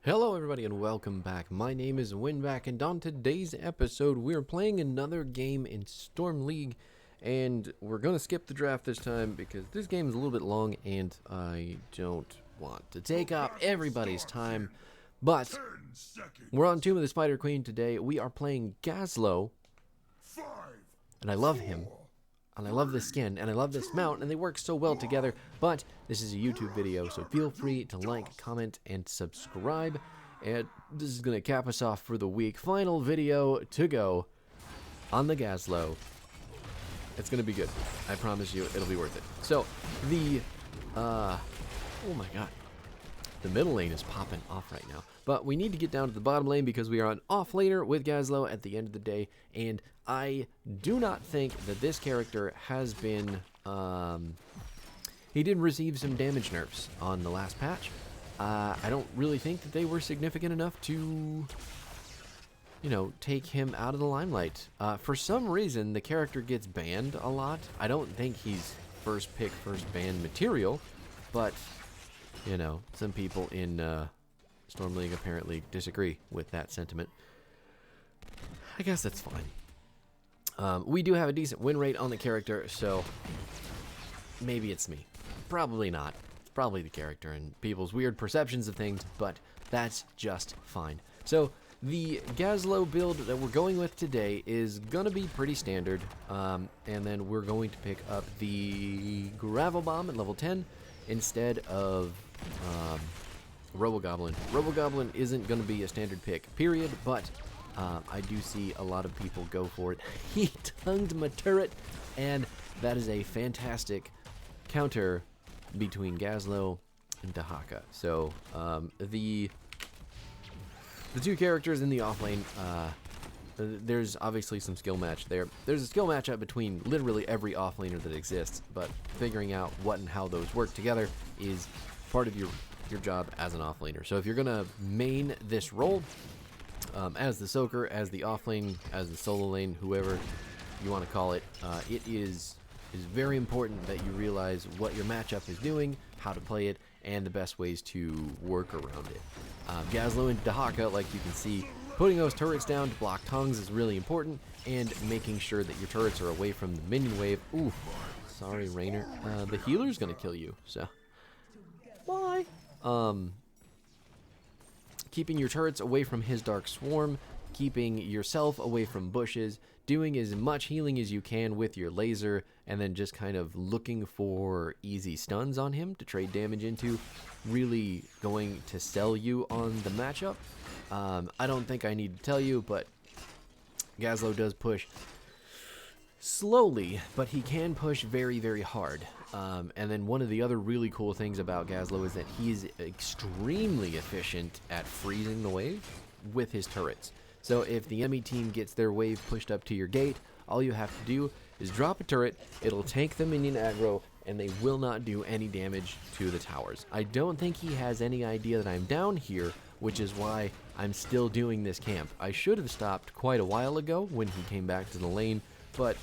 Hello everybody and welcome back. My name is Winback and on today's episode we're playing another game in Storm League, and we're going to skip the draft this time because this game is a little bit long and I don't want to take up everybody's time. But we're on Tomb of the Spider Queen today. We are playing Gazlowe, and I love him. And I love this skin, and I love this mount, and they work so well together. But this is a YouTube video, so feel free to like, comment, and subscribe. And this is going to cap us off for the week. Final video to go on the Gazlowe. It's going to be good. I promise you, it'll be worth it. So, oh my god. The middle lane is popping off right now. But we need to get down to the bottom lane because we are on off laner with Gazlowe at the end of the day. And I do not think that this character has been... he did receive some damage nerfs on the last patch. I don't really think that they were significant enough to, you know, take him out of the limelight. For some reason, the character gets banned a lot. I don't think he's first pick, first ban material. But, you know, some people in... Storm League apparently disagree with that sentiment. I guess that's fine. We do have a decent win rate on the character, so maybe it's me. Probably not. It's probably the character and people's weird perceptions of things, but that's just fine. So the Gazlowe build that we're going with today is going to be pretty standard, and then we're going to pick up the Gravel Bomb at level 10 instead of... Goblin. Goblin isn't going to be a standard pick, period, but I do see a lot of people go for it. He tongued my turret, and that is a fantastic counter between Gazlowe and Dahaka. So, the two characters in the off lane, there's obviously some skill match there. There's a skill matchup between literally every off laner that exists, but figuring out what and how those work together is part of your job as an offlaner. So if you're gonna main this role as the soaker, as the offlane, as the solo lane, whoever you want to call it, it is very important that you realize what your matchup is doing, how to play it, and the best ways to work around it. Gazlowe and Dahaka, like you can see, putting those turrets down to block tongues is really important, and making sure that your turrets are away from the minion wave. Ooh, sorry Rainer. The healer's gonna kill you, so bye. Keeping your turrets away from his Dark Swarm, keeping yourself away from bushes, doing as much healing as you can with your laser, and then just kind of looking for easy stuns on him to trade damage into, really going to sell you on the matchup. I don't think I need to tell you, but Gazlowe does push slowly, but he can push very, very hard. And then one of the other really cool things about Gazlowe is that he's extremely efficient at freezing the wave with his turrets. So if the enemy team gets their wave pushed up to your gate, all you have to do is drop a turret, it'll tank the minion aggro, and they will not do any damage to the towers. I don't think he has any idea that I'm down here, which is why I'm still doing this camp. I should have stopped quite a while ago when he came back to the lane, but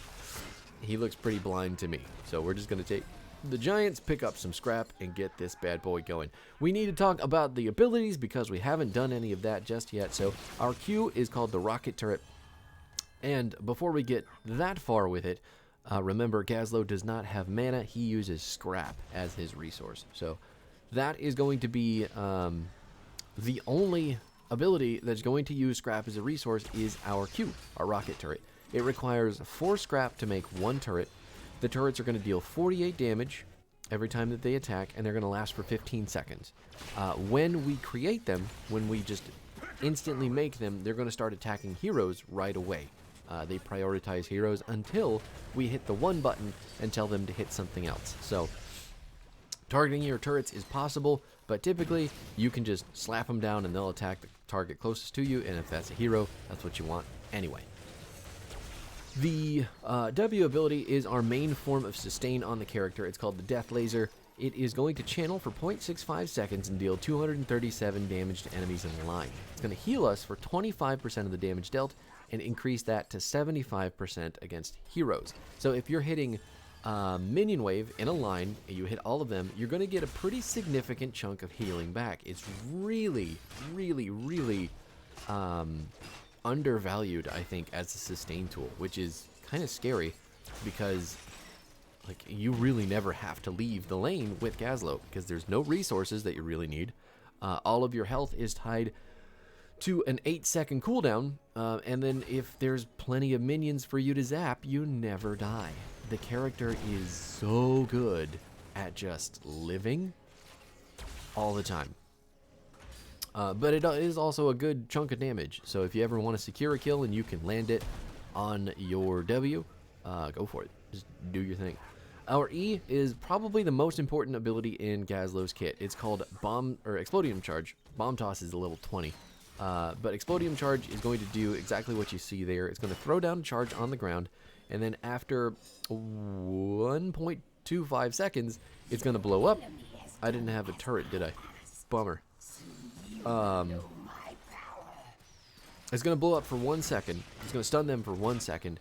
he looks pretty blind to me. So we're just going to take the Giants, pick up some scrap, and get this bad boy going. We need to talk about the abilities because we haven't done any of that just yet. So our Q is called the Rocket Turret. And before we get that far with it, remember Gazlowe does not have mana. He uses scrap as his resource. So that is going to be the only ability that's going to use scrap as a resource is our Q, our Rocket Turret. It requires 4 scrap to make 1 turret. The turrets are going to deal 48 damage every time that they attack, and they're going to last for 15 seconds. When we create them, when we just instantly make them, they're going to start attacking heroes right away. They prioritize heroes until we hit the 1 button and tell them to hit something else. So targeting your turrets is possible, but typically you can just slap them down and they'll attack the target closest to you, and if that's a hero, that's what you want anyway. The W ability is our main form of sustain on the character. It's called the Death Laser. It is going to channel for 0.65 seconds and deal 237 damage to enemies in line. It's going to heal us for 25% of the damage dealt and increase that to 75% against heroes. So if you're hitting minion wave in a line, and you hit all of them, you're going to get a pretty significant chunk of healing back. It's really, really, really undervalued, I think, as a sustain tool, which is kind of scary because like you really never have to leave the lane with Gazlowe because there's no resources that you really need. All of your health is tied to an 8-second cooldown, and then if there's plenty of minions for you to zap, you never die. The character is so good at just living all the time. But it is also a good chunk of damage, so if you ever want to secure a kill and you can land it on your W, go for it. Just do your thing. Our E is probably the most important ability in Gazlowe's kit. It's called Explodium Charge. Bomb Toss is a level 20. But Explodium Charge is going to do exactly what you see there. It's going to throw down a charge on the ground, and then after 1.25 seconds, it's going to blow up. I didn't have a turret, did I? Bummer. It's going to blow up for 1 second. It's going to stun them for 1 second.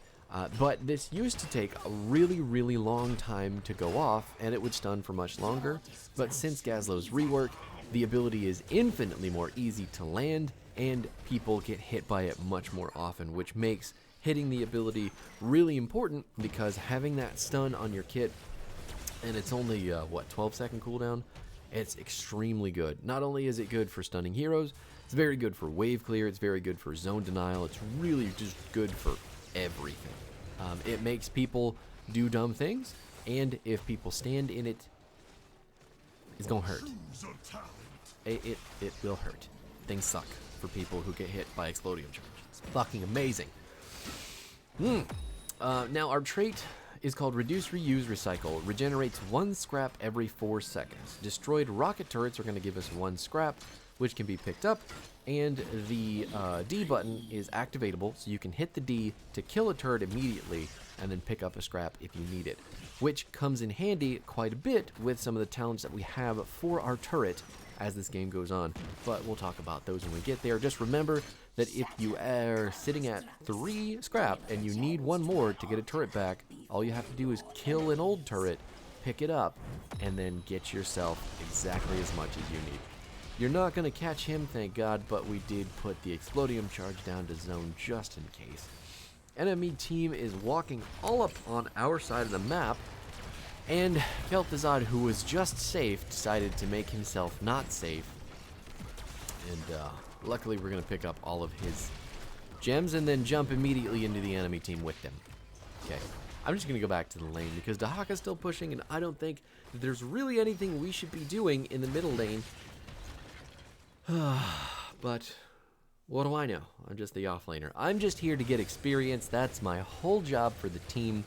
But this used to take a really, really long time to go off, and it would stun for much longer. But since Gazlowe's rework, the ability is infinitely more easy to land, and people get hit by it much more often, which makes hitting the ability really important because having that stun on your kit, and it's only, 12-second cooldown, it's extremely good. Not only is it good for stunning heroes, it's very good for wave clear, it's very good for zone denial, it's really just good for everything. It makes people do dumb things, and if people stand in it, it's gonna hurt. It will hurt. Things suck for people who get hit by Explodium Charge. It's fucking amazing. Now our trait is called Reduce, Reuse, Recycle. Regenerates 1 scrap every 4 seconds. Destroyed rocket turrets are going to give us 1 scrap, which can be picked up. And the D button is activatable, so you can hit the D to kill a turret immediately and then pick up a scrap if you need it, which comes in handy quite a bit with some of the talents that we have for our turret as this game goes on. But we'll talk about those when we get there. Just remember that if you are sitting at 3 scrap and you need 1 more to get a turret back, all you have to do is kill an old turret, pick it up, and then get yourself exactly as much as you need. You're not going to catch him, thank God, but we did put the Explodium Charge down to zone just in case. Enemy team is walking all up on our side of the map, and Kel'Thuzad, who was just safe, decided to make himself not safe. And luckily we're going to pick up all of his gems and then jump immediately into the enemy team with them. Okay, I'm just going to go back to the lane because Dahaka's still pushing, and I don't think that there's really anything we should be doing in the middle lane. But what do I know? I'm just the offlaner. I'm just here to get experience. That's my whole job for the team.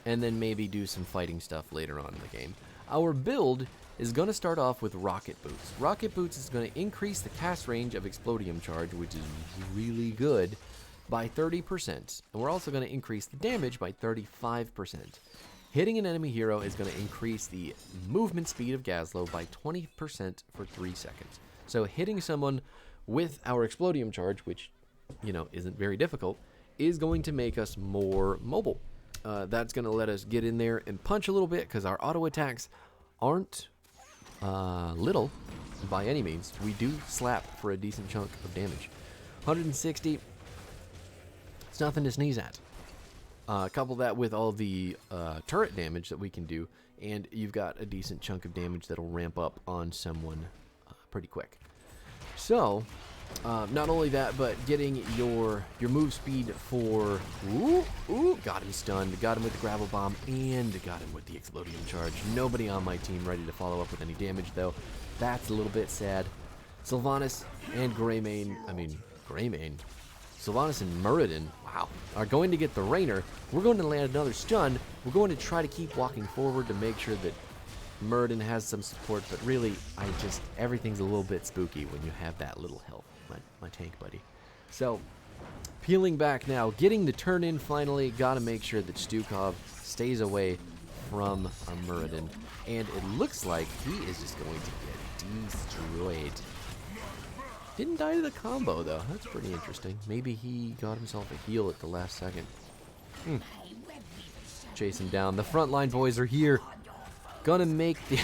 And then maybe do some fighting stuff later on in the game. Our build is going to start off with Rocket Boots. Rocket Boots is going to increase the cast range of Explodium Charge, which is really good, by 30%. And we're also going to increase the damage by 35%. Hitting an enemy hero is going to increase the movement speed of Gazlowe by 20% for 3 seconds. So hitting someone with our Explodium Charge, which, you know, isn't very difficult, is going to make us more mobile. That's going to let us get in there and punch a little bit because our auto attacks aren't little by any means. We do slap for a decent chunk of damage. 160, it's nothing to sneeze at. Couple that with all the turret damage that we can do, and you've got a decent chunk of damage that'll ramp up on someone pretty quick. So, not only that, but getting your move speed for... got him stunned, got him with the gravel bomb, and got him with the Explodium Charge. Nobody on my team ready to follow up with any damage, though. That's a little bit sad. Sylvanas and Greymane, Sylvanas and Muradin, wow, are going to get the Rainer. We're going to land another stun. We're going to try to keep walking forward to make sure that Muradin has some support, but really, everything's a little bit spooky when you have that little health, my tank buddy. So, peeling back now, getting the turn in finally, gotta make sure that Stukov stays away from Muradin, and it looks like he is just going to get destroyed. Didn't die to the combo, though. That's pretty interesting. Maybe he got himself a heal at the last second. chase him down. The frontline boys are here. Gonna make the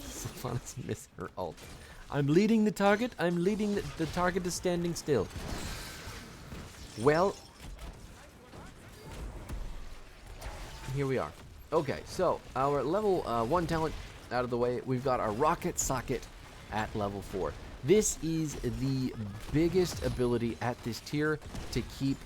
Sylvanas miss her ult. I'm leading the target. I'm leading the target is standing still. Well, here we are. Okay, so our level 1 talent out of the way. We've got our Rocket Socket at level 4. This is the biggest ability at this tier to keep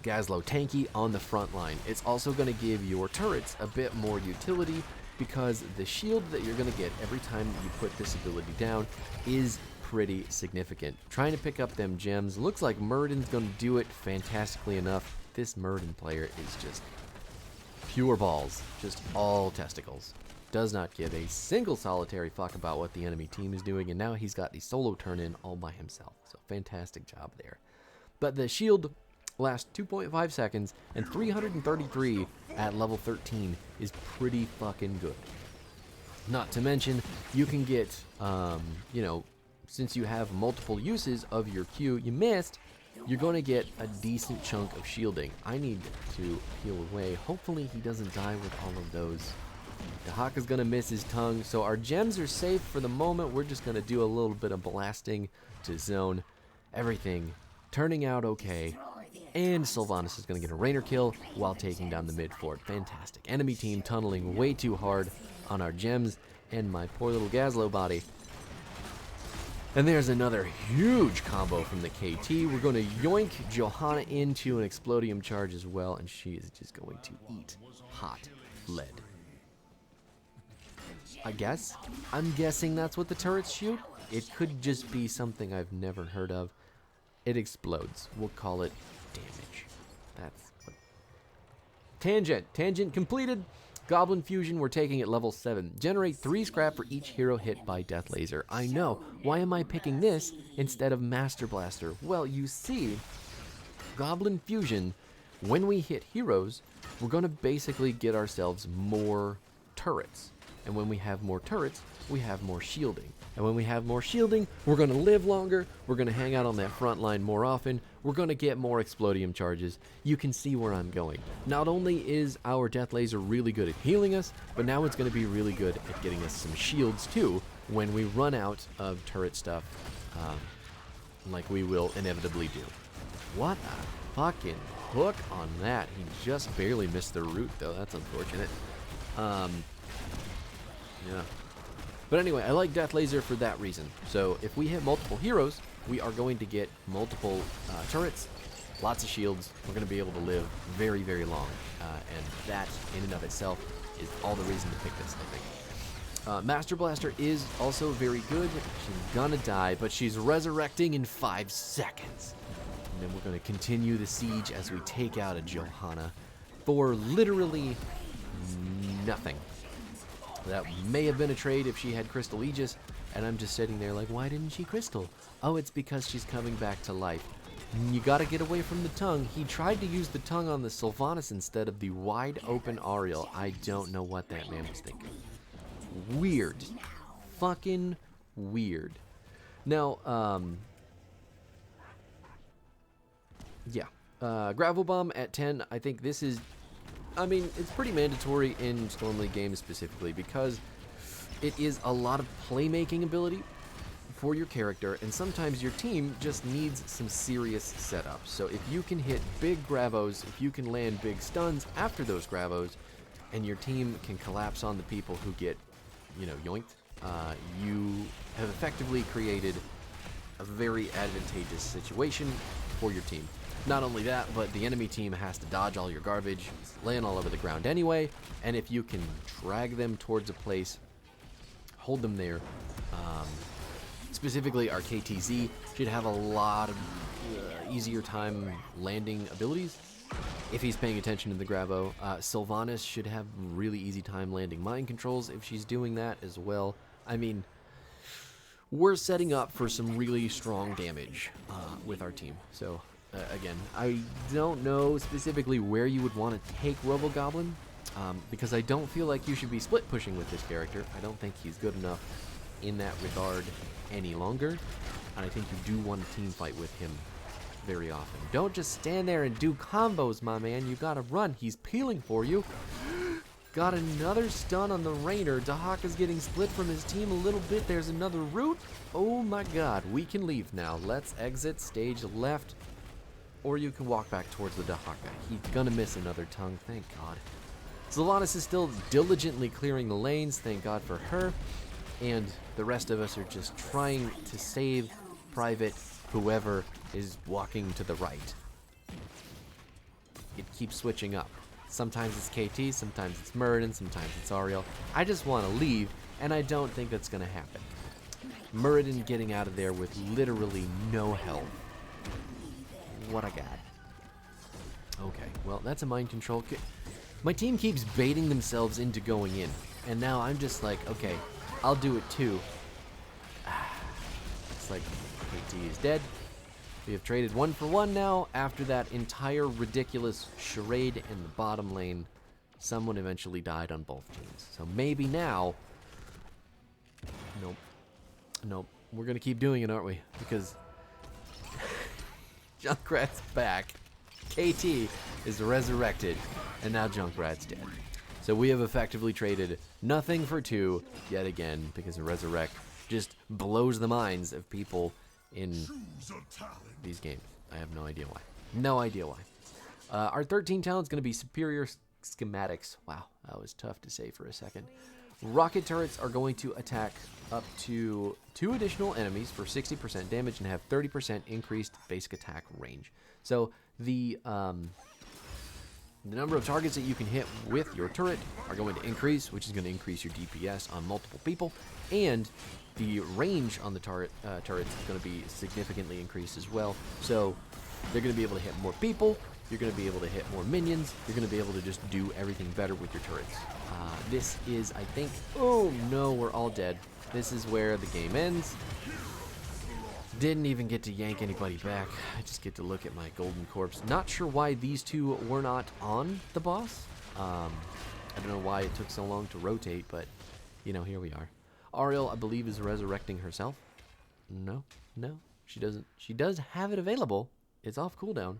Gazlowe tanky on the front line. It's also going to give your turrets a bit more utility because the shield that you're going to get every time you put this ability down is pretty significant. Trying to pick up them gems. Looks like Murden's going to do it fantastically enough. This Murden player is just pure balls. Just all testicles. Does not give a single solitary fuck about what the enemy team is doing, and now he's got the solo turn-in all by himself. So fantastic job there. But the shield lasts 2.5 seconds, and 333 at level 13 is pretty fucking good. Not to mention, you can get, you know, since you have multiple uses of your Q you missed, you're going to get a decent chunk of shielding. I need to heal away. Hopefully he doesn't die with all of those. Dahaka's going to miss his tongue, so our gems are safe for the moment. We're just going to do a little bit of blasting to zone. Everything turning out okay. And Sylvanas is going to get a Rainer kill while taking down the mid fort. Fantastic. Enemy team tunneling way too hard on our gems and my poor little Gazlowe body. And there's another huge combo from the KT. We're going to yoink Johanna into an Explodium charge as well, and she is just going to eat hot lead. I'm guessing that's what the turrets shoot. It could just be something I've never heard of. It explodes. We'll call it damage. That's what. Tangent completed. Goblin Fusion, we're taking at level 7. Generate 3 scrap for each hero hit by Death Laser. I know. Why am I picking this instead of Master Blaster? Well, you see, Goblin Fusion, when we hit heroes, we're going to basically get ourselves more turrets. And when we have more turrets, we have more shielding. And when we have more shielding, we're going to live longer, we're going to hang out on that front line more often, we're going to get more Explodium charges. You can see where I'm going. Not only is our Death Laser really good at healing us, but now it's going to be really good at getting us some shields too when we run out of turret stuff, like we will inevitably do. What a fucking hook on that. He just barely missed the root though, that's unfortunate. Yeah. But anyway, I like Death Laser for that reason. So if we hit multiple heroes, we are going to get multiple turrets, lots of shields. We're going to be able to live very, very long. And that, in and of itself, is all the reason to pick this, I think. Master Blaster is also very good. She's gonna die, but she's resurrecting in 5 seconds. And then we're going to continue the siege as we take out a Johanna for literally nothing. That may have been a trade if she had Crystal Aegis, and I'm just sitting there like, why didn't she Crystal? Oh, it's because she's coming back to life. You gotta get away from the tongue. He tried to use the tongue on the Sylvanas instead of the wide open Ariel. I don't know what that man was thinking. Weird. Fucking weird. Now, yeah. Gravel Bomb at 10, I think this is, I mean, it's pretty mandatory in Storm League games specifically because it is a lot of playmaking ability for your character, and sometimes your team just needs some serious setup. So if you can hit big Gravos, if you can land big stuns after those Gravos, and your team can collapse on the people who get, you know, yoinked, you have effectively created a very advantageous situation for your team. Not only that, but the enemy team has to dodge all your garbage, laying all over the ground anyway, and if you can drag them towards a place, hold them there, specifically our KTZ should have a lot of easier time landing abilities if he's paying attention to the Gravo. Sylvanas should have really easy time landing mind controls if she's doing that as well. I mean, we're setting up for some really strong damage with our team, so again, I don't know specifically where you would want to take RoboGoblin, because I don't feel like you should be split pushing with this character. I don't think he's good enough in that regard any longer, and I think you do want to team fight with him very often. Don't just stand there and do combos, my man. You gotta run. He's peeling for you. Got another stun on the Rainer. Dahaka's getting split from his team a little bit. There's another root. Oh my god. We can leave now. Let's exit stage left. Or you can walk back towards the Dahaka. He's gonna miss another tongue. Thank god. Zolanis is still diligently clearing the lanes. Thank god for her. And the rest of us are just trying to save Private, whoever is walking to the right. It keeps switching up. Sometimes it's KT, sometimes it's Muradin, sometimes it's Ariel. I just want to leave, and I don't think that's going to happen. Muradin getting out of there with literally no health. What a god. Okay, well, that's a mind control. My team keeps baiting themselves into going in, and now I'm just like, okay, I'll do it too. It's like KT is dead. We have traded 1 for 1 now. After that entire ridiculous charade in the bottom lane, someone eventually died on both teams. So maybe now... Nope. Nope. We're going to keep doing it, aren't we? Because Junkrat's back. KT is resurrected. And now Junkrat's dead. So we have effectively traded nothing for 2 yet again, because a resurrect just blows the minds of people in these games. I have no idea why. No idea why. Our 13 talent is going to be superior schematics. Wow, that was tough to say for a second. Rocket turrets are going to attack up to 2 additional enemies for 60% damage and have 30% increased basic attack range. So the number of targets that you can hit with your turret are going to increase, which is going to increase your DPS on multiple people, and the range on the turrets is going to be significantly increased as well. So they're going to be able to hit more people, you're going to be able to hit more minions, you're going to be able to just do everything better with your turrets. This is, I think, oh no, we're all dead. This is where the game ends. Didn't even get to yank anybody back. I just get to look at my golden corpse. Not sure why these 2 were not on the boss. I don't know why it took so long to rotate, but, you know, here we are. Ariel, I believe, is resurrecting herself. No, she doesn't. She does have it available. It's off cooldown.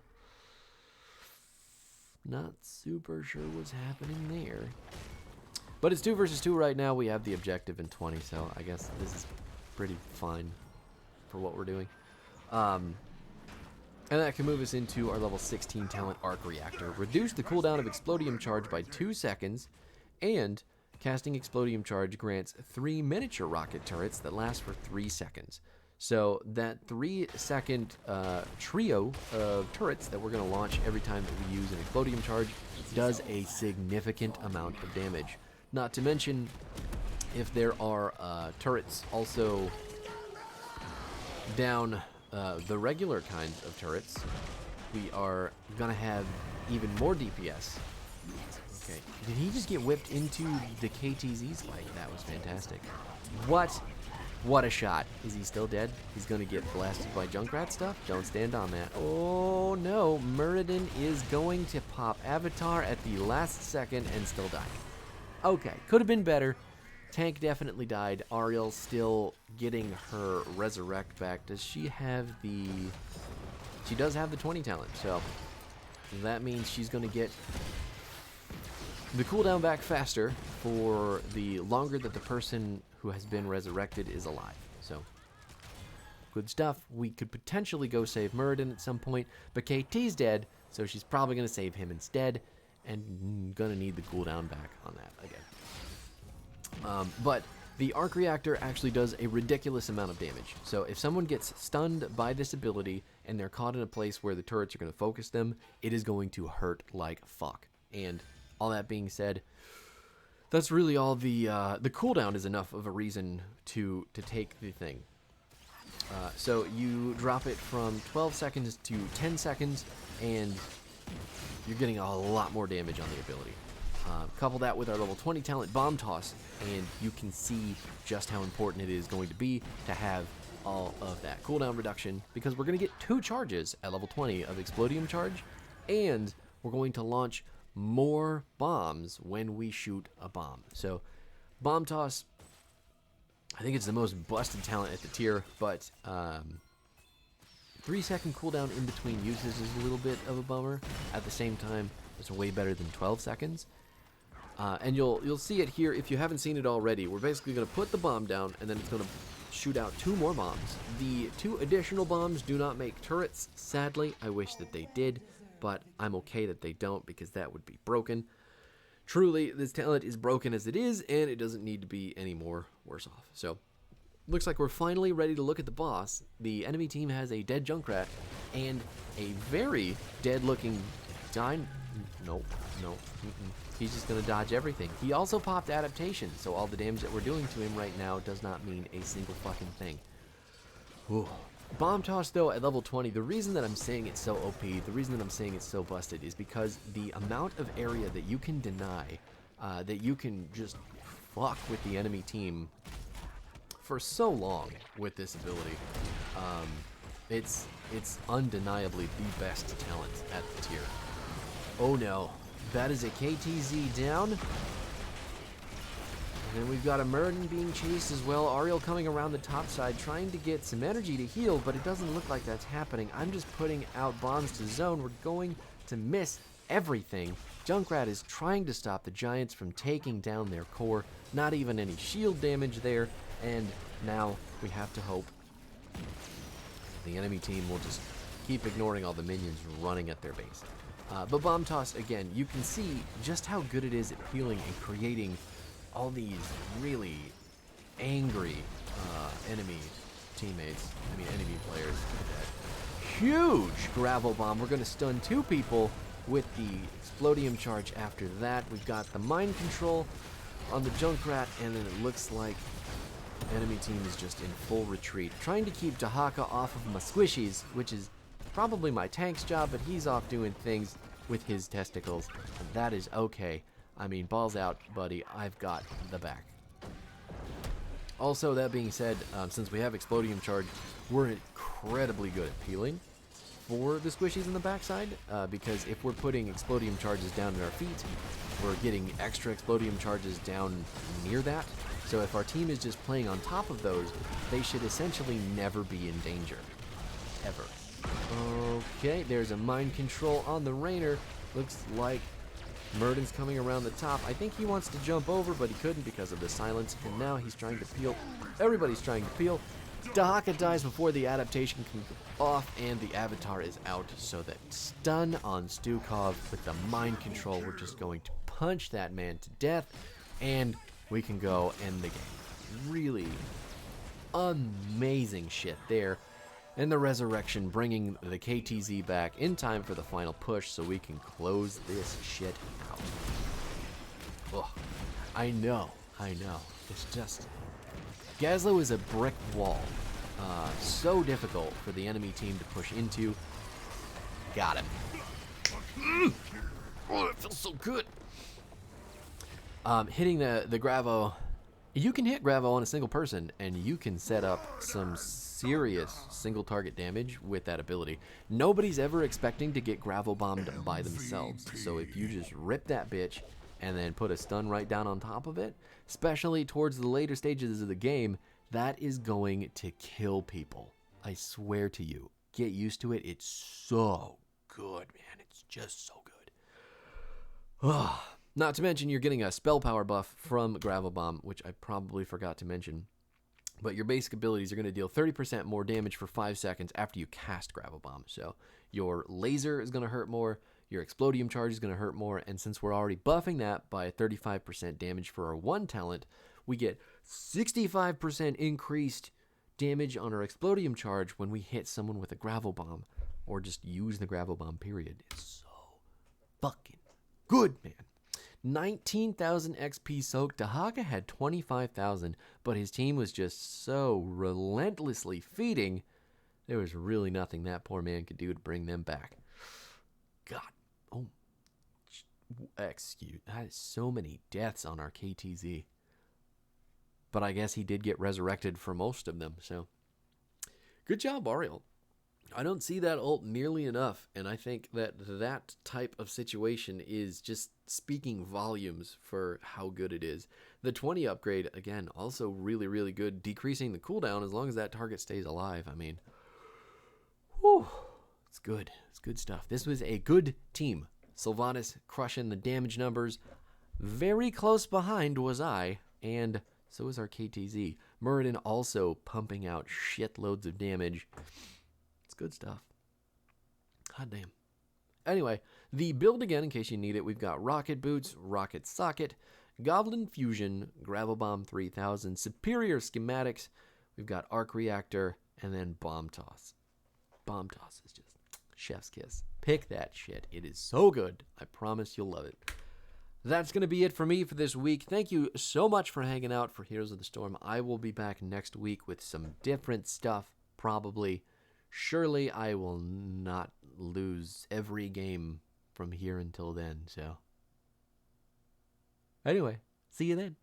Not super sure what's happening there. But it's 2 versus 2 right now. We have the objective in 20, so I guess this is pretty fine for what we're doing. And that can move us into our level 16 Talent Arc Reactor. Reduce the cooldown of Explodium Charge by 2 seconds, and casting Explodium Charge grants 3 miniature rocket turrets that last for 3 seconds. So that 3-second trio of turrets that we're going to launch every time that we use an Explodium Charge does a significant amount of damage. Not to mention, if there are turrets also down the regular kinds of turrets, we are going to have even more DPS. Okay, did he just get whipped into the KTZ spike? That was fantastic. What a shot. Is he still dead? He's going to get blasted by Junkrat stuff? Don't stand on that. Oh no, Muradin is going to pop Avatar at the last second and still die. Okay, could have been better. Tank definitely died. Ariel still getting her resurrect back. Does she have the... She does have the 20 talent, so that means she's going to get the cooldown back faster for the longer that the person who has been resurrected is alive. So, good stuff. We could potentially go save Muradin at some point, but KT's dead, so she's probably going to save him instead, and going to need the cooldown back on that again. But the Arc Reactor actually does a ridiculous amount of damage. So if someone gets stunned by this ability and they're caught in a place where the turrets are going to focus them, it is going to hurt like fuck. And all that being said, that's really all the cooldown is enough of a reason to take the thing. So you drop it from 12 seconds to 10 seconds, and you're getting a lot more damage on the ability. Couple that with our level 20 talent Bomb Toss, and you can see just how important it is going to be to have all of that cooldown reduction, because we're going to get 2 charges at level 20 of Explodium Charge, and we're going to launch more bombs when we shoot a bomb. So Bomb Toss, I think it's the most busted talent at the tier, but 3-second cooldown in between uses is a little bit of a bummer. At the same time, it's way better than 12 seconds. And you'll see it here if you haven't seen it already. We're basically going to put the bomb down, and then it's going to shoot out 2 more bombs. The 2 additional bombs do not make turrets, sadly. I wish that they did, but I'm okay that they don't because that would be broken. Truly, this talent is broken as it is, and it doesn't need to be any more worse off. So, looks like we're finally ready to look at the boss. The enemy team has a dead Junkrat and a very dead-looking Nope. He's just gonna dodge everything. He also popped adaptation, so all the damage that we're doing to him right now does not mean a single fucking thing. Ooh. Bomb toss though at level 20, the reason that I'm saying it's so OP, the reason that I'm saying it's so busted is because the amount of area that you can deny, that you can just fuck with the enemy team for so long with this ability, it's undeniably the best talent at the tier. Oh no, that is a KTZ down. And then we've got a Murden being chased as well. Ariel coming around the top side trying to get some energy to heal, but it doesn't look like that's happening. I'm just putting out bombs to zone. We're going to miss everything. Junkrat is trying to stop the Giants from taking down their core. Not even any shield damage there. And now we have to hope the enemy team will just keep ignoring all the minions running at their base. But Bomb Toss, again, you can see just how good it is at healing and creating all these really angry enemy players. Look at that. Huge gravel bomb. We're going to stun 2 people with the Explodium charge after that. We've got the mind control on the Junkrat, and then it looks like enemy team is just in full retreat. Trying to keep Dahaka off of my squishies, which is probably my tank's job, but he's off doing things with his testicles, and that is okay. I mean, balls out, buddy. I've got the back. Also, that being said, since we have Explodium Charge, we're incredibly good at peeling for the squishies in the backside, because if we're putting Explodium Charges down at our feet, we're getting extra Explodium Charges down near that. So if our team is just playing on top of those, they should essentially never be in danger. Ever. Okay, there's a mind control on the Rainer. Looks like Murden's coming around the top. I think he wants to jump over, but he couldn't because of the silence. And now he's trying to peel. Everybody's trying to peel. Dahaka dies before the adaptation can go off, and the avatar is out. So that stun on Stukov with the mind control, we're just going to punch that man to death, and we can go end the game. Really amazing shit there. And the resurrection bringing the KTZ back in time for the final push so we can close this shit out. Ugh. I know. It's just... Gazlowe is a brick wall. So difficult for the enemy team to push into. Got him. Oh, it feels so good. Hitting the Gravo. You can hit Gravo on a single person, and you can set up some serious single target damage with that ability. Nobody's ever expecting to get gravel bombed by themselves, so if you just rip that bitch and then put a stun right down on top of it, especially towards the later stages of the game, that is going to kill people. I swear to you. Get used to it. It's so good, man. It's just so good. Not to mention you're getting a spell power buff from Gravel Bomb, which I probably forgot to mention. But your basic abilities are going to deal 30% more damage for 5 seconds after you cast Gravel Bomb. So your laser is going to hurt more, your Explodium charge is going to hurt more, and since we're already buffing that by 35% damage for our 1 talent, we get 65% increased damage on our Explodium charge when we hit someone with a Gravel Bomb, or just use the Gravel Bomb, period. It's so fucking good, man. 19,000 XP soaked. Dahaka had 25,000, but his team was just so relentlessly feeding, there was really nothing that poor man could do to bring them back. God. Oh. Excuse. That is so many deaths on our KTZ. But I guess he did get resurrected for most of them, so. Good job, Ariel. I don't see that ult nearly enough, and I think that that type of situation is just speaking volumes for how good it is. The 20 upgrade, again, also really, really good, decreasing the cooldown as long as that target stays alive. I mean, whew, it's good. It's good stuff. This was a good team. Sylvanas crushing the damage numbers. Very close behind was I, and so is our KTZ. Muradin also pumping out shitloads of damage. It's good stuff. God damn. Anyway, the build again, in case you need it, we've got Rocket Boots, Rocket Socket, Goblin Fusion, Gravel Bomb 3000, Superior Schematics, we've got Arc Reactor, and then Bomb Toss. Bomb Toss is just chef's kiss. Pick that shit. It is so good. I promise you'll love it. That's going to be it for me for this week. Thank you so much for hanging out for Heroes of the Storm. I will be back next week with some different stuff, probably. Surely I will not lose every game from here until then, so. Anyway, see you then.